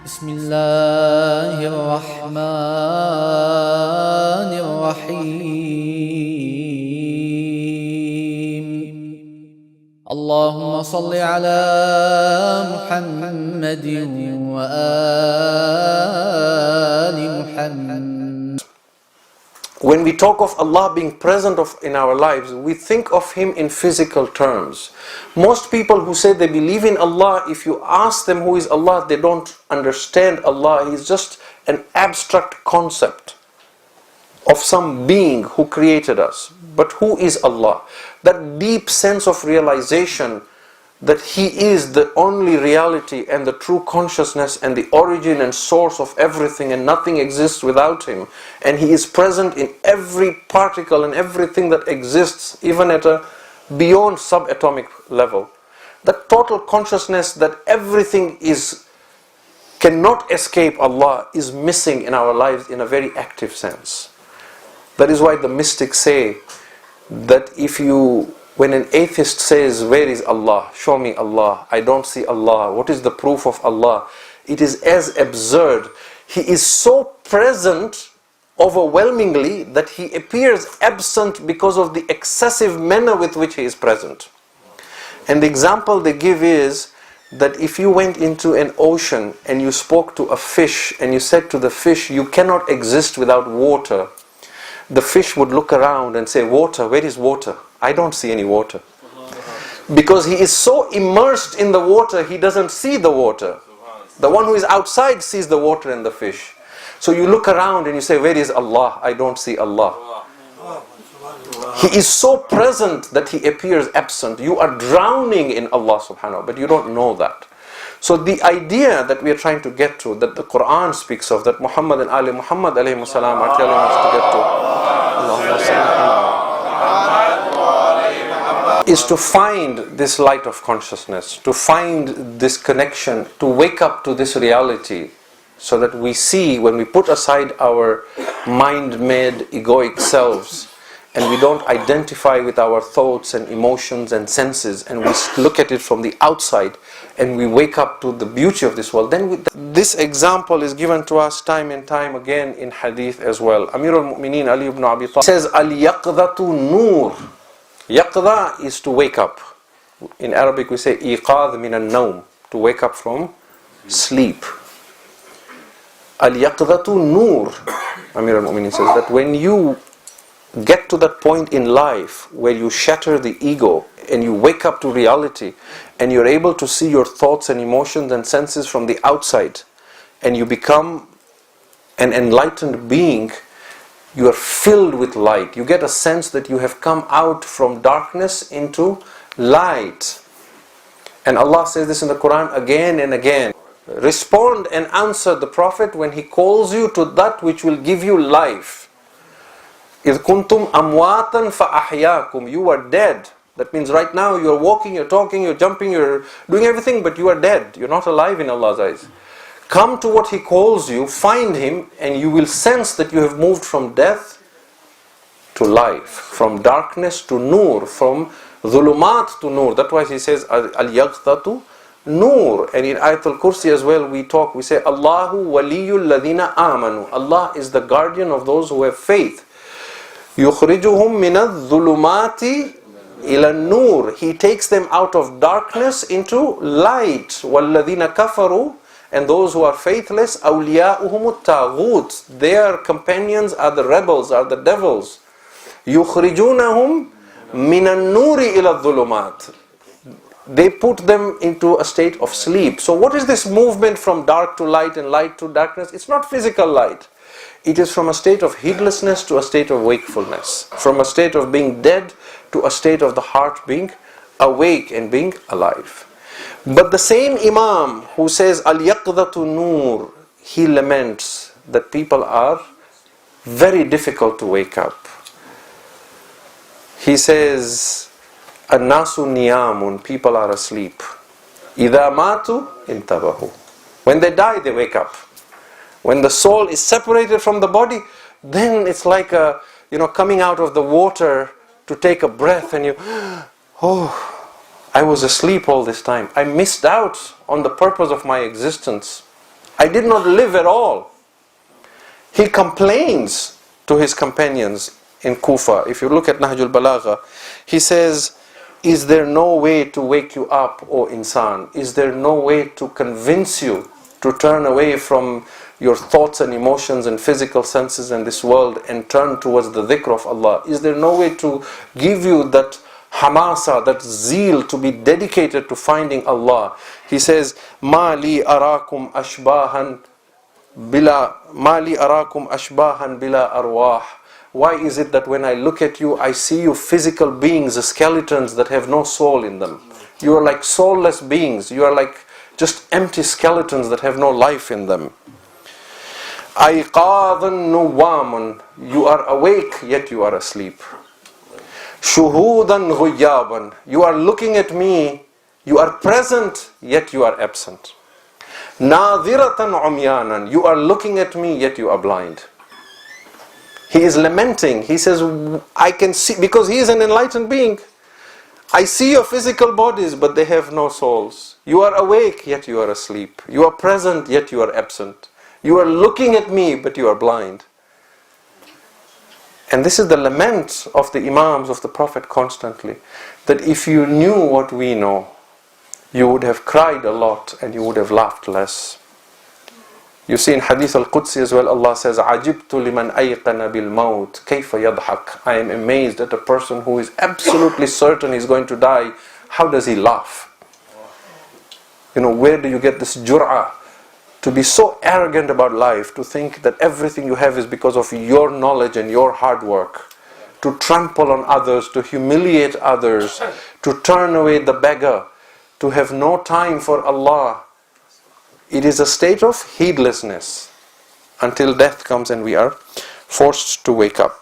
بسم الله الرحمن الرحيم اللهم صل على محمد وآل محمد. When we talk of Allah being present in our lives, we think of Him in physical terms. Most people who say they believe in Allah, if you ask them who is Allah, they don't understand Allah. He's just an abstract concept of some being who created us. But who is Allah? That deep sense of realization that He is the only reality and the true consciousness and the origin and source of everything, and nothing exists without Him, and He is present in every particle and everything that exists, even at a beyond subatomic level. That total consciousness that everything cannot escape Allah is missing in our lives in a very active sense. That is why the mystics say that when an atheist says, "Where is Allah? Show me Allah. I don't see Allah. What is the proof of Allah?" It is as absurd. He is so present overwhelmingly that He appears absent because of the excessive manner with which He is present. And the example they give is that if you went into an ocean and you spoke to a fish and you said to the fish, "You cannot exist without water," the fish would look around and say, "Water, where is water? I don't see any water." Because he is so immersed in the water, he doesn't see the water. The one who is outside sees the water and the fish. So you look around and you say, "Where is Allah? I don't see Allah." He is so present that He appears absent. You are drowning in Allah subhanahu wa ta'ala, but you don't know that. So the idea that we are trying to get to, that the Qur'an speaks of, that Muhammad and Ali Muhammad alayhi salam are telling us to get to, is to find this light of consciousness, to find this connection, to wake up to this reality, so that we see, when we put aside our mind-made egoic selves, and we don't identify with our thoughts and emotions and senses, and we look at it from the outside, and we wake up to the beauty of this world. Then this example is given to us time and time again in hadith as well. Amir al-Mu'mineen Ali ibn Abi Talib says, "Al-yaqdhatu nur." Yaqdha is to wake up. In Arabic we say iqadh min al-nawm, to wake up from sleep. Al-yaqdhatu nur. Amir al-Mu'mineen says that when you get to that point in life where you shatter the ego and you wake up to reality, and you're able to see your thoughts and emotions and senses from the outside, and you become an enlightened being, you are filled with light. You get a sense that you have come out from darkness into light. And Allah says this in the Qur'an again and again. Respond and answer the Prophet when he calls you to that which will give you life. إِذْ كُنْتُمْ أَمْوَاتًا فَأَحْيَاكُمْ. You are dead. That means right now you are walking, you're talking, you're jumping, you're doing everything, but you are dead. You're not alive in Allah's eyes. Come to what He calls you, find Him, and you will sense that you have moved from death to life, from darkness to nur, from dhulumat to nur. That's why He says, "Al-yaqdhatu nur." And in Ayatul Kursi as well, we say, "Allahu waliyul ladina amanu." Allah is the guardian of those who have faith. يُخْرِجُهُمْ مِنَ الظُّلُمَاتِ إِلَى النُّورِ. He takes them out of darkness into light. وَالَّذِينَ كَفَرُوا. And those who are faithless, أَوْلِيَاؤُهُمُ الطَّاغُوتِ. Their companions are the rebels, are the devils. يُخْرِجُونَهُمْ مِنَ النُّورِ إِلَى الظُّلُمَاتِ. They put them into a state of sleep. So what is this movement from dark to light and light to darkness? It's not physical light. It is from a state of heedlessness to a state of wakefulness. From a state of being dead to a state of the heart being awake and being alive. But the same Imam who says, "Al-yaqdhatu nur," he laments that people are very difficult to wake up. He says, "An-nasu niyamun," people are asleep. "Idha matu intabahu." When they die, they wake up. When the soul is separated from the body, then it's like coming out of the water to take a breath, and I was asleep all this time. I missed out on the purpose of my existence. I did not live at all. He complains to his companions in Kufa. If you look at Nahjul Balagha, he says, is there no way to wake you up, O insan? Is there no way to convince you to turn away from your thoughts and emotions and physical senses in this world and turn towards the dhikr of Allah? Is there no way to give you that hamasa, that zeal to be dedicated to finding Allah? He says, Ma li arakum ashbahan bila arwah. Why is it that when I look at you, I see you physical beings, skeletons that have no soul in them? You are like soulless beings. You are like just empty skeletons that have no life in them. Ayqadan nuwaman. You are awake, yet you are asleep. Shuhudan ghuyaban. You are looking at me, you are present, yet you are absent. Nadiratan umyanan. You are looking at me, yet you are blind. He is lamenting. He says, I can see, because he is an enlightened being. I see your physical bodies, but they have no souls. You are awake, yet you are asleep. You are present, yet you are absent. You are looking at me, but you are blind. And this is the lament of the Imams of the Prophet constantly. That if you knew what we know, you would have cried a lot and you would have laughed less. You see in Hadith al-Qudsi as well, Allah says, عَجِبْتُ لِمَنْ أَيْقَنَ بِالْمَوْتِ كَيْفَ يَضْحَكْ. I am amazed at a person who is absolutely certain he's going to die. How does he laugh? Where do you get this jur'ah? To be so arrogant about life, to think that everything you have is because of your knowledge and your hard work. To trample on others, to humiliate others, to turn away the beggar, to have no time for Allah. It is a state of heedlessness until death comes and we are forced to wake up.